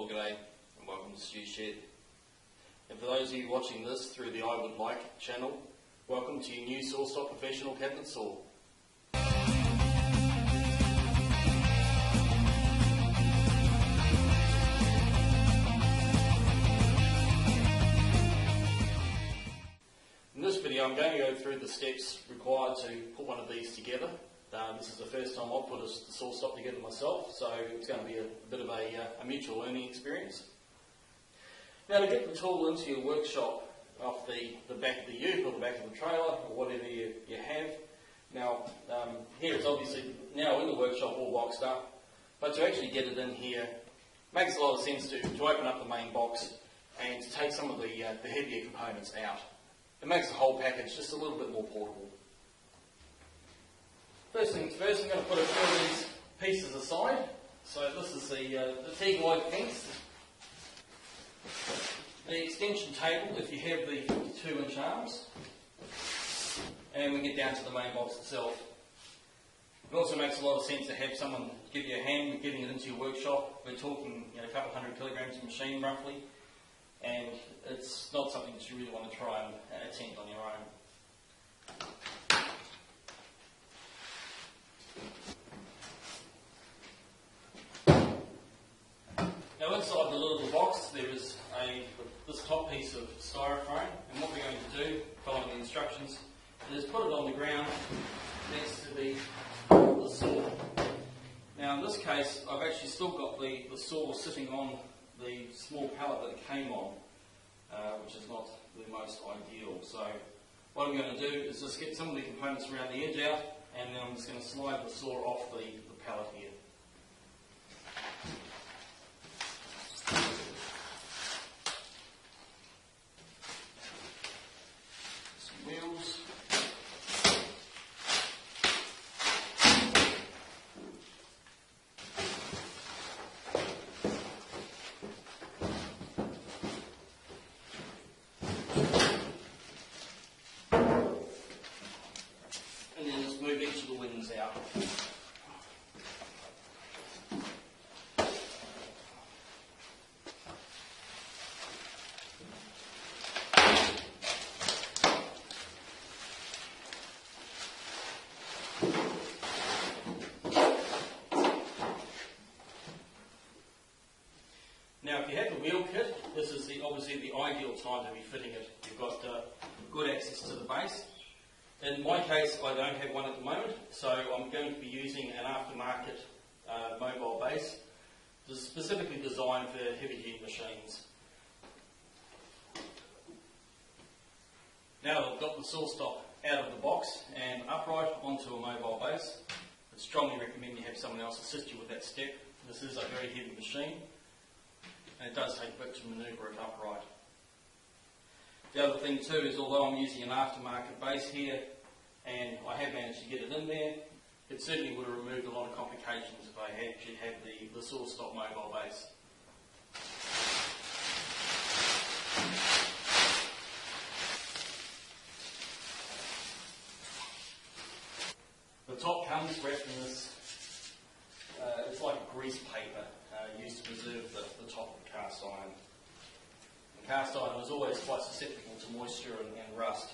Well, g'day and welcome to Stu Shed. And for those of you watching this through the iwoodlike channel, welcome to your new Sawstop professional cabinet saw. In this video I'm going to go through the steps required to put one of these together. This is the first time I've put a Sawstop together myself, so it's going to be a bit of a mutual learning experience. Now, to get the tool into your workshop off the back of the ute or the back of the trailer or whatever you have, now here it's obviously now in the workshop all boxed up, but to actually get it in here makes a lot of sense to open up the main box and to take some of the heavier components out. It makes the whole package just a little bit more portable. First things first, I'm going to put a few of these pieces aside. So this is the teak-like fence, the extension table if you have the 2-inch arms, and we get down to the main box itself. It also makes a lot of sense to have someone give you a hand with getting it into your workshop. We're talking a couple hundred kilograms of machine roughly, and it's not something that you really want to try and attempt on your own. Now inside the little box there is this top piece of styrofoam, and what we're going to do, following the instructions, is put it on the ground next to the saw. Now in this case I've actually still got the saw sitting on the small pallet that it came on, which is not the most ideal. So what I'm going to do is just get some of the components around the edge out, and then I'm just going to slide the saw off the pallet here. Wheels. And then just move each of the wings out. Now if you have the wheel kit, this is obviously the ideal time to be fitting it. You've got good access to the base. In my case I don't have one at the moment, so I'm going to be using an aftermarket mobile base specifically designed for heavy duty machines. Now that I've got the Sawstop out of the box and upright onto a mobile base, I strongly recommend you have someone else assist you with that step. This is a very heavy machine, and it does take a bit to manoeuvre it upright. The other thing too is, although I'm using an aftermarket base here and I have managed to get it in there, it certainly would have removed a lot of complications if I had actually had the Sawstop mobile base. The top comes wrapped in this, it's like a grease paper used to preserve the top of the cast iron. The cast iron is always quite susceptible to moisture and rust,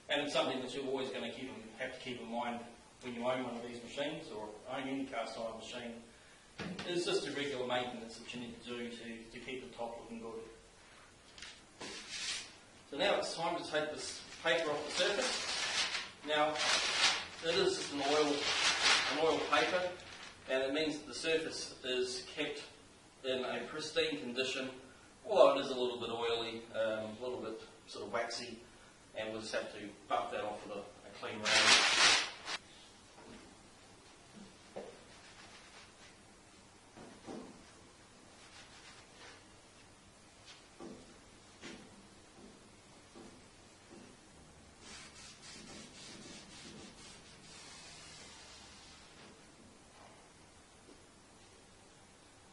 and it's something that you're always going to have to keep in mind when you own one of these machines or own any cast iron machine. It's just a regular maintenance that you need to do to keep the top looking good. So now it's time to take this paper off the surface. Now it is just an oil paper, and it means that the surface is kept in a pristine condition, although it is a little bit oily, a little bit sort of waxy, and we'll just have to buff that off with a clean rag.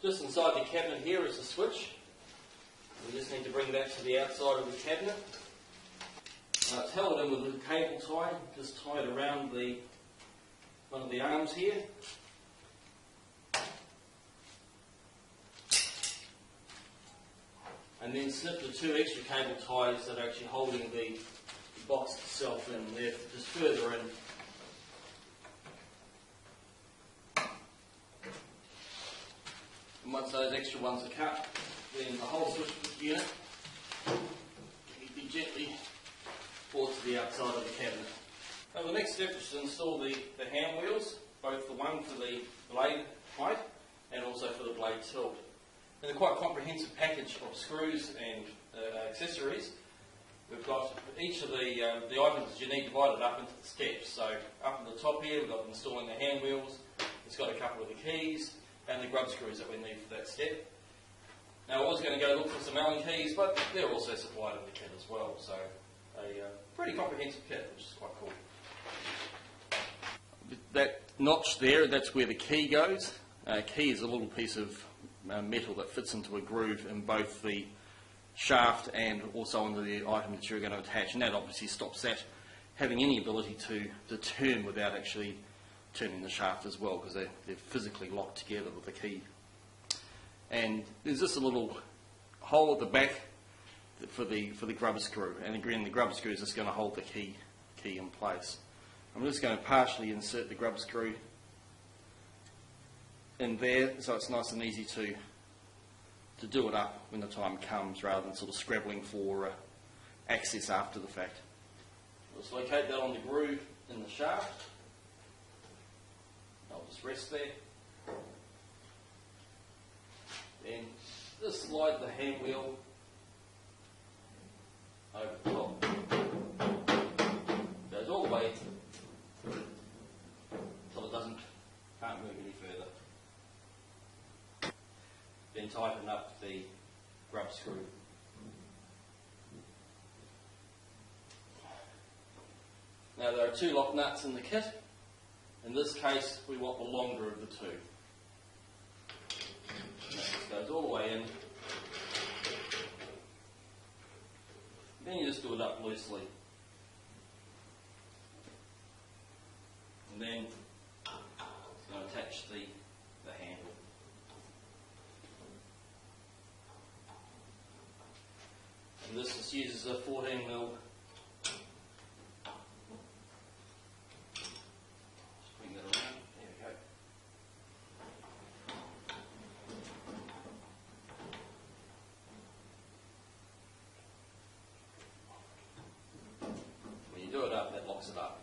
Just inside the cabinet here is a switch. We just need to bring that to the outside of the cabinet. It's held in with a cable tie, just tied around one of the arms here. and then snip the two extra cable ties that are actually holding the box itself in. They're just further in. And once those extra ones are cut, then the whole switch unit can be gently brought to the outside of the cabinet. Now the next step is to install the hand wheels, both the one for the blade height and also for the blade tilt. And a quite comprehensive package of screws and accessories. We've got each of the items that you need divided up into the steps. So up at the top here we've got installing the hand wheels, it's got a couple of the keys and the grub screws that we need for that step. Now I was going to go look for some Allen keys, but they're also supplied in the kit as well. So a pretty comprehensive kit, which is quite cool. That notch there, that's where the key goes. Key is a little piece of metal that fits into a groove in both the shaft and also into the item that you're going to attach, and that obviously stops that having any ability to turn without actually turning the shaft as well, because they're physically locked together with the key. And there's just a little hole at the back for the grub screw, and again the grub screw is just going to hold the key in place. I'm just going to partially insert the grub screw in there, so it's nice and easy to do it up when the time comes, rather than sort of scrabbling for access after the fact. Just locate that on the groove in the shaft. I'll just rest there. Then just slide the hand wheel over the top. Goes all the way until it can't move any further. Then tighten up the grub screw. Now there are two lock nuts in the kit. In this case we want the longer of the two. And that just goes all the way in. Then you just do it up loosely. And then it's going to attach the handle. And this just uses a 14mm. Just bring that around. There we go. When you do it up, that locks it up.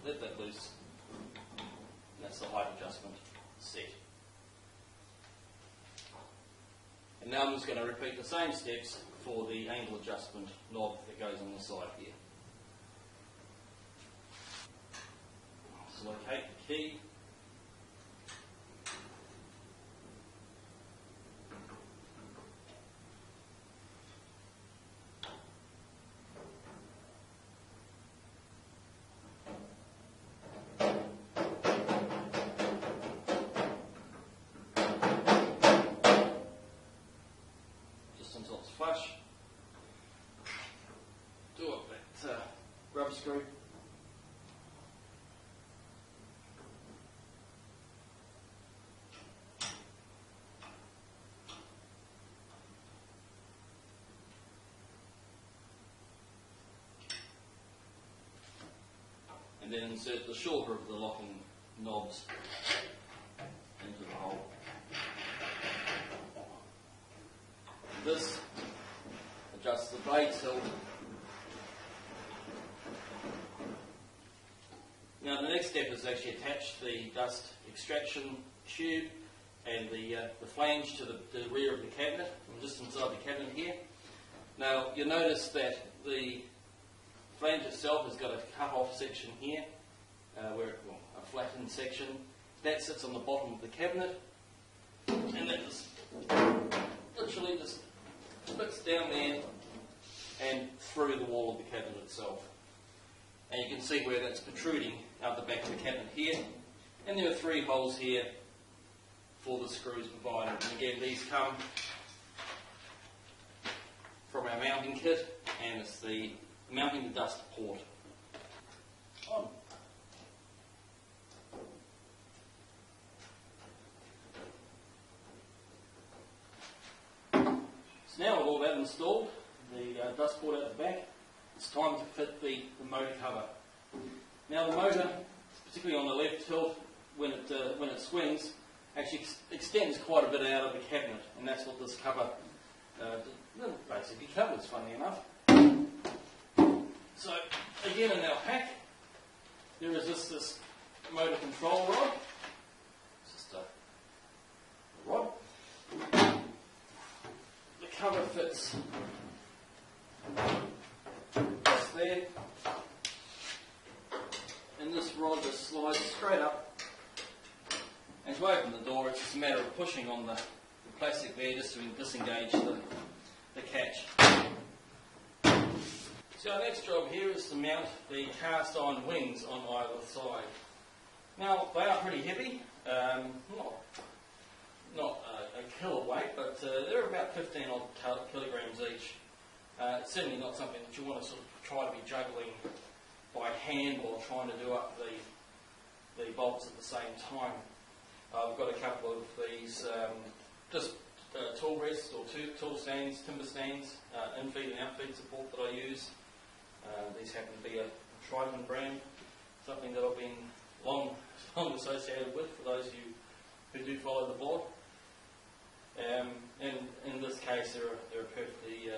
Let that loose. And that's the height adjustment set. And now I'm just going to repeat the same steps for the angle adjustment knob that goes on the side here. Just locate the key. Until it's flush. Do up that grub screw. And then insert the shorter of the locking knobs into the hole. This adjusts the blade tilt. Now the next step is to actually attach the dust extraction tube and the flange to the rear of the cabinet, from just inside the cabinet here. Now you'll notice that the flange itself has got a cut-off section here, a flattened section. That sits on the bottom of the cabinet, and that just literally just fits down there and through the wall of the cabinet itself. And you can see where that's protruding out the back of the cabinet here. And there are 3 holes here for the screws provided. And again, these come from our mounting kit, and it's the mounting the dust port. On. So now with all that installed, the dust port out the back, it's time to fit the motor cover. Now the motor, particularly on the left tilt, when it swings, actually extends quite a bit out of the cabinet, and that's what this cover basically covers, funny enough. So again, in our pack, there is this motor control rod. It's just a rod. The cover fits just there, and this rod just slides straight up. And to open the door, it's just a matter of pushing on the plastic there just to disengage the catch. So our next job here is to mount the cast iron wings on either side. Now they are pretty heavy, not a killer weight, but they're about 15 odd kilograms each. It's certainly not something that you want to sort of try to be juggling by hand or trying to do up the bolts at the same time. I've got a couple of these tool rests or tool stands, timber stands, in-feed and out-feed support that I use. These happen to be a Trident brand, something that I've been long associated with for those of you who do follow the blog. And in this case, they're perfectly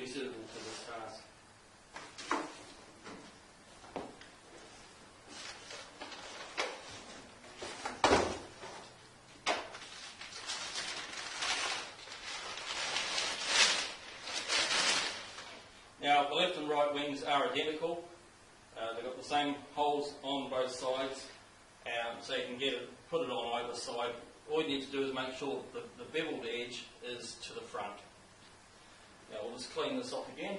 suitable for this task. Now, the left and right wings are identical. They've got the same holes on both sides, so you can put it on either side. All you need to do is make sure that the beveled edge is to the front. Now, we'll just clean this off again.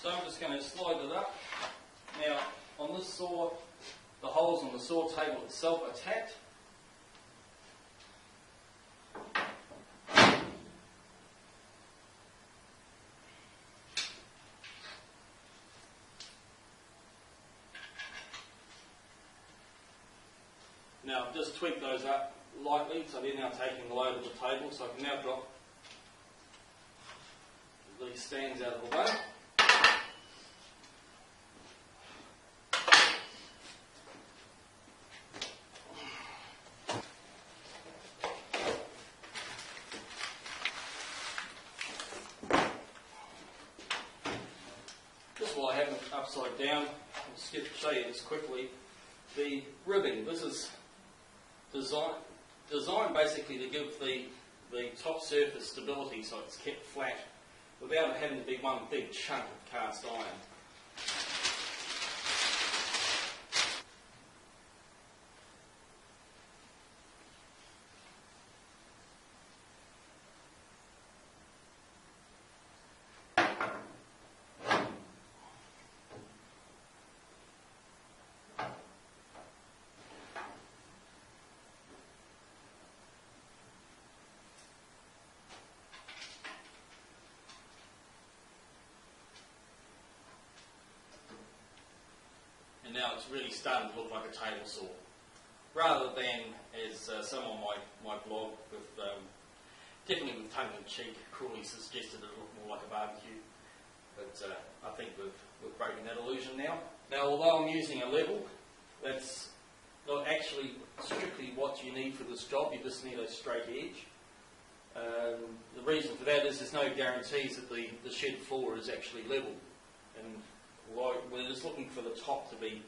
So I'm just going to slide it up. Now, on this saw, the holes on the saw table itself are tacked. Now, I've just tweaked those up lightly, so they're now taking the load of the table, so I can now drop these stands out of the way. Just while I have it upside down, I'll show you this quickly. The ribbing, this is designed basically to give the top surface stability so it's kept flat without it having to be one big chunk of cast iron. Now it's really starting to look like a table saw, rather than, as some on my blog, definitely with tongue-in-cheek, cruelly suggested it look more like a barbecue. But I think we've broken that illusion now. Now, although I'm using a level, that's not actually strictly what you need for this job. You just need a straight edge. The reason for that is there's no guarantees that the shed floor is actually level. And we're just looking for the top to be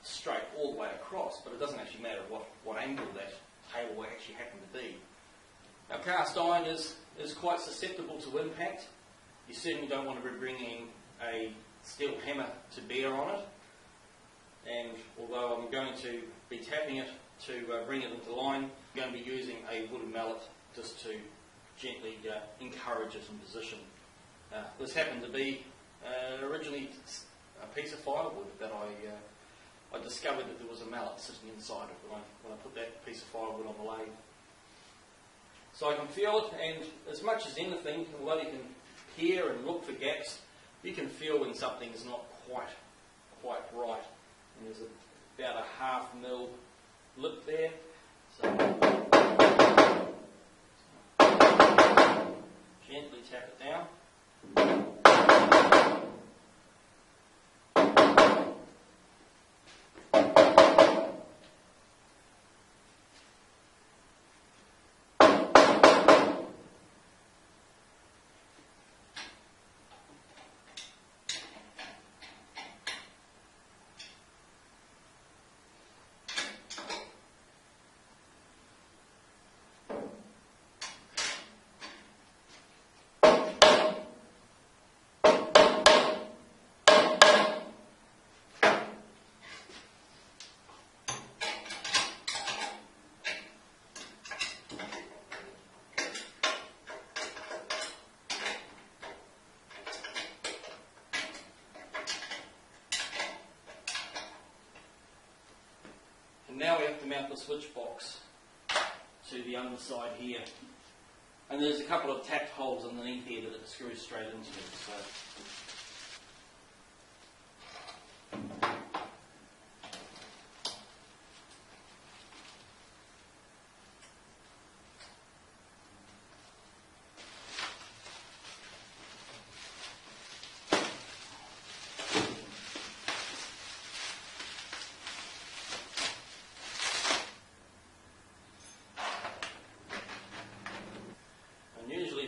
straight all the way across, but it doesn't actually matter what angle that table will actually happen to be. Now, cast iron is quite susceptible to impact. You certainly don't want to be bringing a steel hammer to bear on it, and although I'm going to be tapping it to bring it into line, I'm going to be using a wooden mallet just to gently encourage it in position. This happened to be originally a piece of firewood that I discovered that there was a mallet sitting inside it when I put that piece of firewood on the lathe. So I can feel it, and as much as anything, although you can hear and look for gaps, you can feel when something is not quite right. And there's about a ½ mil lip there. So gently tap it down. Now we have to mount the switch box to the underside here. And there's a couple of tapped holes underneath here that it screws straight into. So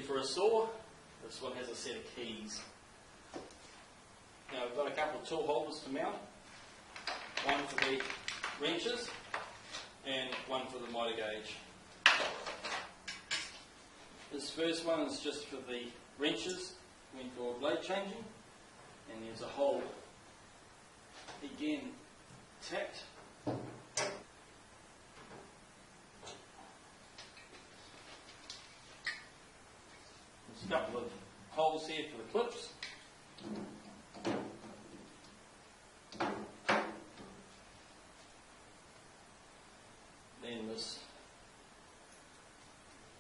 for a saw, this one has a set of keys. Now we've got a couple of tool holders to mount, one for the wrenches and one for the miter gauge. This first one is just for the wrenches when for blade changing, and there's a hole again tapped. A couple of holes here for the clips. Then this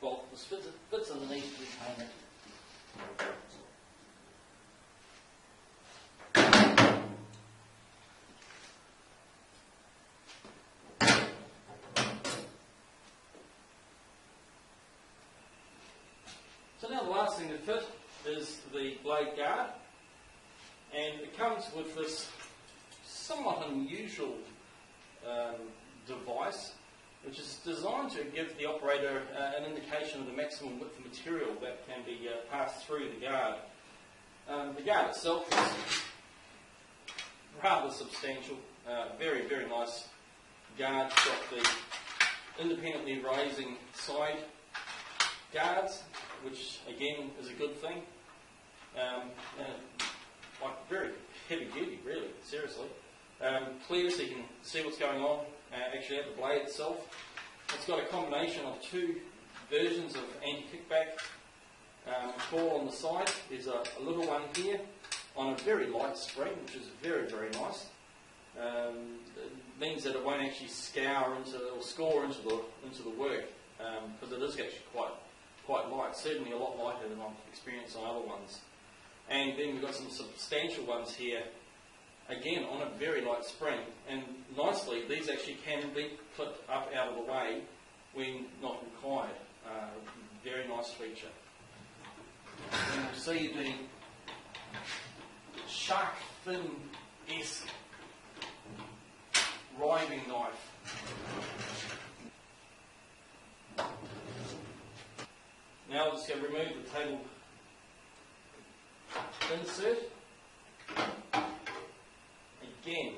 bolt fits underneath the retainer. So now the last thing to fit is the blade guard, and it comes with this somewhat unusual device which is designed to give the operator an indication of the maximum width of material that can be passed through the guard. The guard itself is rather substantial, very, very nice guard. It's got the independently raising side guards, which again is a good thing. Like very heavy duty, really, seriously. Clear so you can see what's going on actually at the blade itself. It's got a combination of two versions of anti-kickback core on the side. There's a little one here on a very light spring, which is very, very nice. It means that it won't actually score into the work, because it is actually quite light, certainly a lot lighter than I've experienced on other ones. And then we've got some substantial ones here, again on a very light spring, and nicely these actually can be clipped up out of the way when not required. Very nice feature. And we'll see the shark fin-esque riving knife. Now I'm just going to remove the table insert. Again,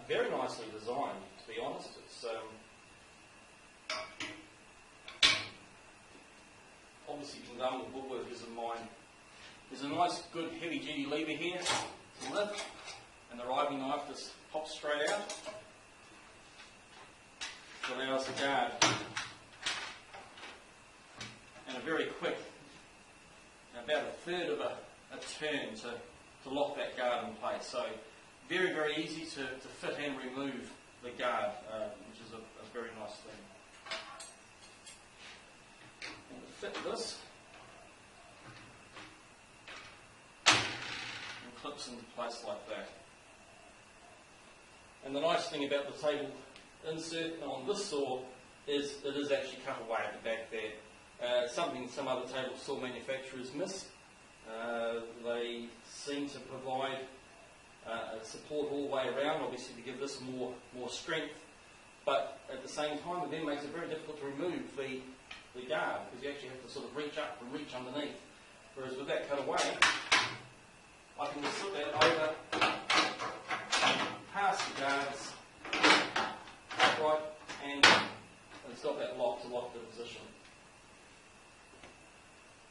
very nicely designed, to be honest. It's obviously been done with woodworkers in mind. There's a nice, good, heavy-duty lever here to lift, and the riving knife just pops straight out. It allows the guard, and a very quick, about a third of a turn to lock that guard in place. So very, very easy to fit and remove the guard, which is a very nice thing. fit this and clips into place like that. And the nice thing about the table insert on this saw is it is actually cut away at the back there. Something some other table saw manufacturers miss. They seem to provide support all the way around, obviously to give this more strength, but at the same time it then makes it very difficult to remove the guard, because you actually have to sort of reach up and reach underneath. Whereas with that cut away, I can just slip that over, past the guards, upright, and it's got that lock to lock the position.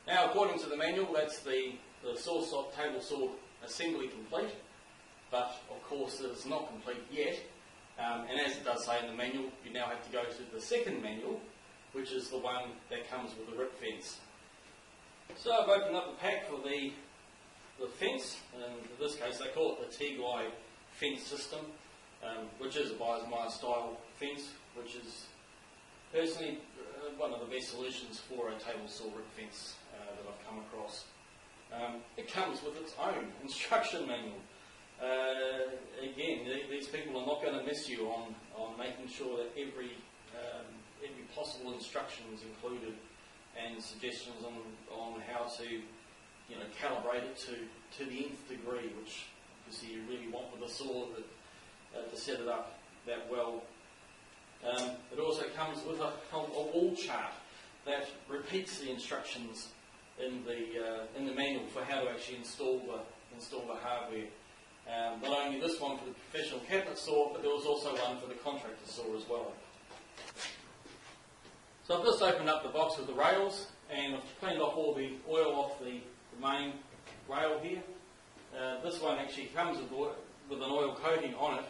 Now, according to the manual, that's the Sawstop table saw assembly complete, but of course it is not complete yet. And as it does say in the manual, you now have to go to the second manual, which is the one that comes with the rip fence. So I've opened up the pack for the fence, and in this case they call it the T-glide fence system, which is a buyer's mire style fence, which is personally one of the best solutions for a table saw rip fence that I've come across. It comes with its own instruction manual. Again, these people are not going to miss you on making sure that every possible instruction is included, and suggestions on how to calibrate it to the nth degree, which obviously you really want with a saw to set it up that well. It also comes with a wall chart that repeats the instructions in the manual for how to actually install the hardware. Not only this one for the professional cabinet saw, but there was also one for the contractor saw as well. So I've just opened up the box with the rails, and I've cleaned off all the oil off the main rail here. This one actually comes with an oil coating on it,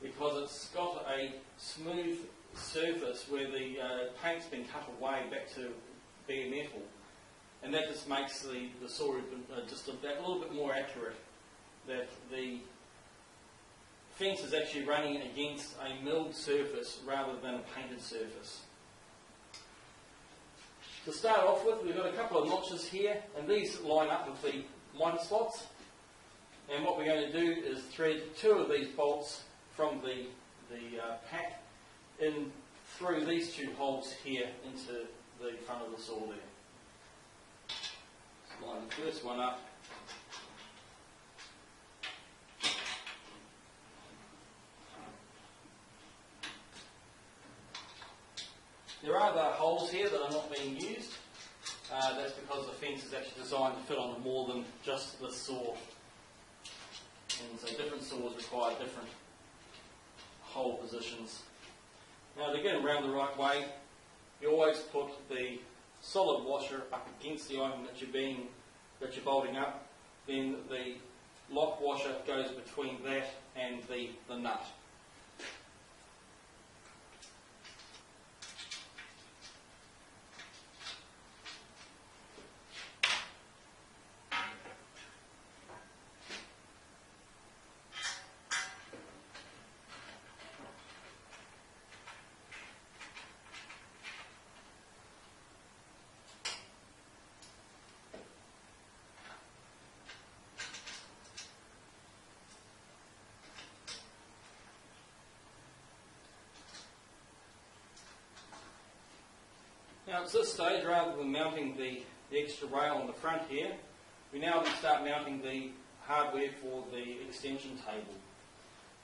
because it's got a smooth surface where the paint's been cut away back to bare metal, and that just makes the saw just a little bit more accurate, that the fence is actually running against a milled surface rather than a painted surface. To start off with, we've got a couple of notches here, and these line up with the one slots, and what we're going to do is thread two of these bolts from the pack in through these two holes here into the front of the saw there. Just line the first one up. There are other holes here that are not being used. That's because the fence is actually designed to fit on more than just this saw. And so different saws require different hole positions. Now, to get them around the right way, you always put the solid washer up against the item that you're bolting up. Then the lock washer goes between that and the nut. Now at this stage, rather than mounting the extra rail on the front here, we now start mounting the hardware for the extension table.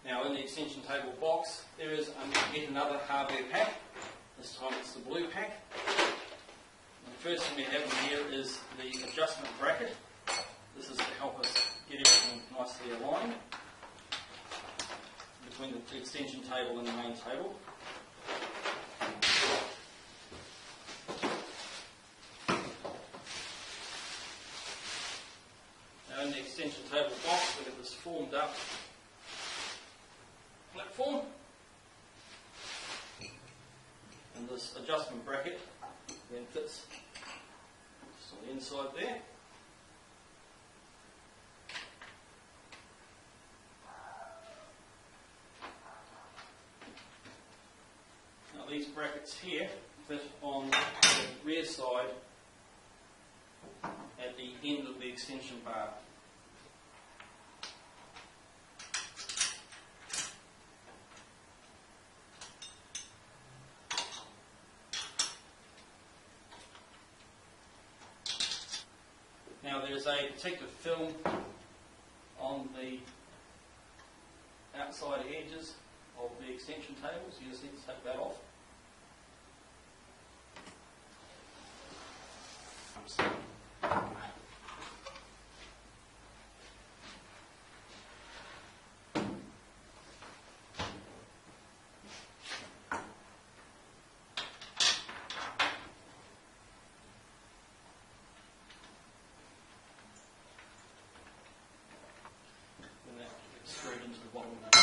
Now in the extension table box, there is yet another hardware pack. This time it's the blue pack. And the first thing we have in here is the adjustment bracket. This is to help us get everything nicely aligned between the extension table and the main table. In the extension table box, we've got this formed up platform, and this adjustment bracket then fits just on the inside there. Now these brackets here fit on the rear side end of the extension bar. Now there's a protective film on the outside edges of the extension table, so you just need to take that off. And that gets straight into the bottom of the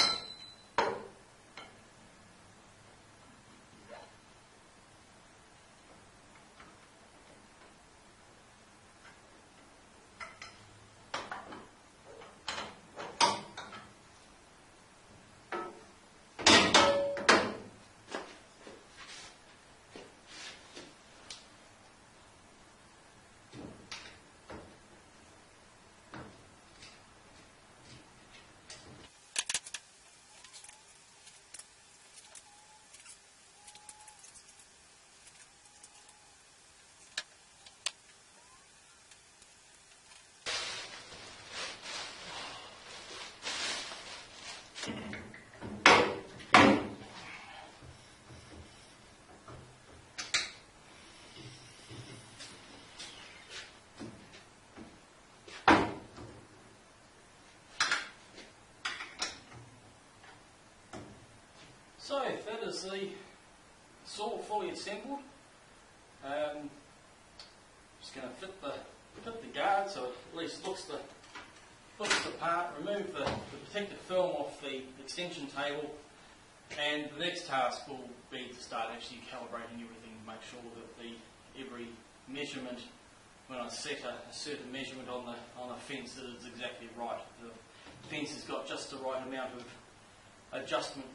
So that is the saw fully assembled. Just going to fit the guard so it at least looks the part. Remove the protective film off the extension table, and the next task will be to start actually calibrating everything to make sure that every measurement, when I set a certain measurement on the fence, that it's exactly right. The fence has got just the right amount of adjustment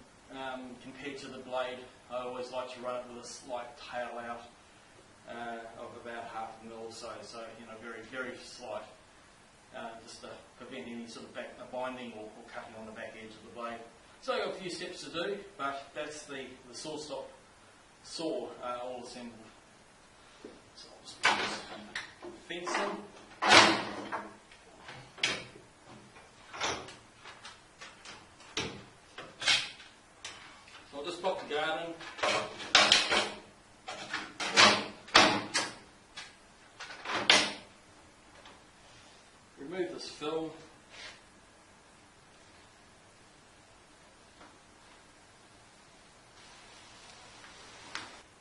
compared to the blade. I always like to run it with a slight tail out of about half a mil or so, very, very slight, just to prevent any sort of binding or cutting on the back edge of the blade. So I've got a few steps to do, but that's the Sawstop saw all assembled. So I'll just put this fence in. I'll just pop the guard in. Remove this film.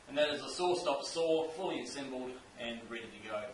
And that is a Sawstop saw, fully assembled and ready to go.